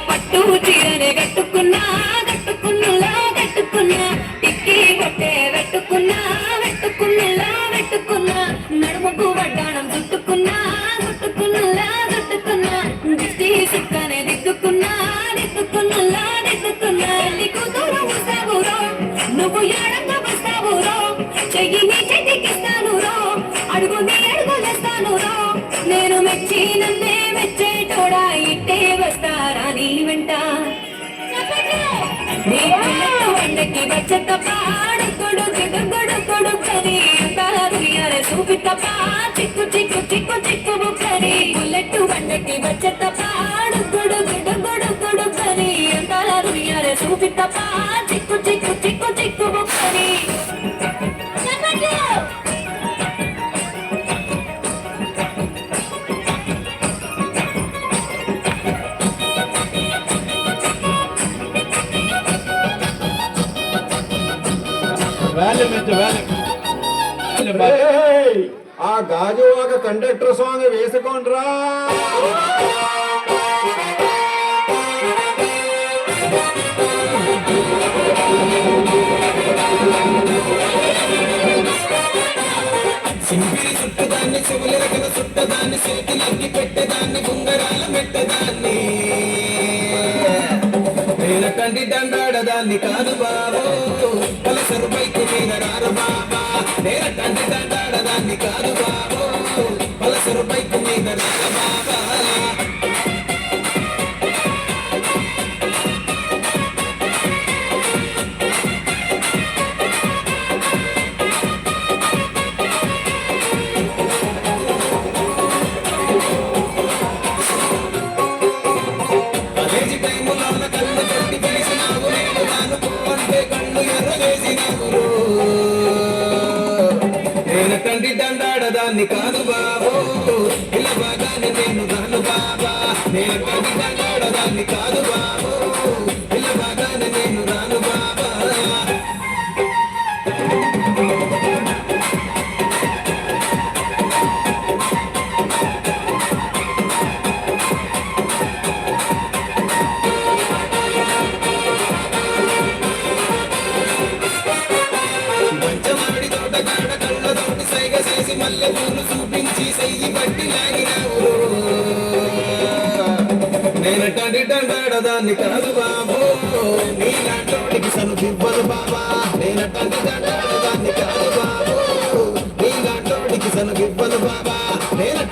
పట్టు చీరనే కట్టుకున్నా కట్టుకున్నలా కట్టుకున్నా టిక్కీ కొట్టే పెట్టుకున్నా పెట్టుకున్నలా పెట్టుకున్నా నడుముకు వడ్డాణం చుట్టుకున్నా చుట్టుకున్నలా చుట్టుకున్నా దిష్టి సుక్కనే దిద్దుకున్నా దిద్దుకున్నలా దిద్దుకున్నా నీకు దూరం వస్తావురో నువ్వు ఏడంగా వస్తావురో చెయ్యి నీ చేతికిస్తాను రో అడుగు నీ అడుగులేస్తాను రో నేను మెచ్చి నన్నే మెచ్చేటోడా ఇట్టే వస్తారా నీ వెంట వండకి వచ్చ తప్ప కొడు కొడుకని తారే చూపి తప్ప చిక్కు చిక్కు చిక్కు చిక్కు బుక్కని బుల్లెట్టు వండకి వచ్చ తప్ప కొడుకని తారే చూపి తప్ప చిక్కు చిక్కు చిక్కు చిక్కు బుక్కని ఆ గాజు ఒక కండక్టర్ సాంగ్ వేసుకోండ్రా. సింగిరి చుట్టదాన్ని చెవులెరకల చుట్టదాన్ని చేతిలకి పెట్టేదాన్ని ఉంగరాల పెట్టేదాన్ని నేను కండి దండాడదాన్ని కాదు బాబు పలసరు బైకు మీద రారు బాబా నేను కండి దండాడదాన్ని కాదు బాబు పలసరు బైకు మీద రారు బాబా దండాడదాన్ని కాదు బాబు ఇలా బాగానే నేను రాను బాబా నేను కండి దండాడదాన్ని కాదు బాబు ఇలా బాగానే నేను రాను బాబా మల్లె పూలు చూపించి సయ్యి బట్టి లాగినావు నేను టండి దండాడదాన్ని కాదు బాబు నీలాంటోడికి సనుపివ్వను బాబా నేను టండి దండాడదాన్ని కాదు బాబు నీలాంటోడికి సనుపివ్వను బాబా నేను